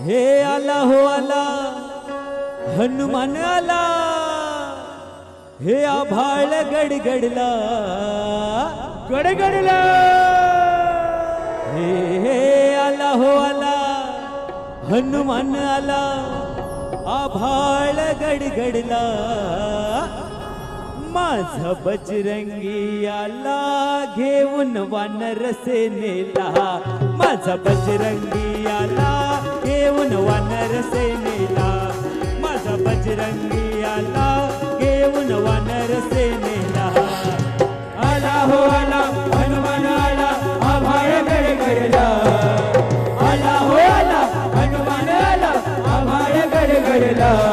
हे आला हो आला हनुमान आला, हे आभाळ गडगडला गडगडला, हे आला हो आला हनुमान आला, आभाळ गडगडला, माझा बजरंगी आला घेऊन वानर सेनेला, माझा बजरंगी आला घेऊन वानर सेनेला, माझा बजरंगी आला घेऊन वानर सेनेला. आला हो आला हनुमान आला, आभाळ गडगडला, आला हो आला हनुमान आला, आभाळ गडगडला.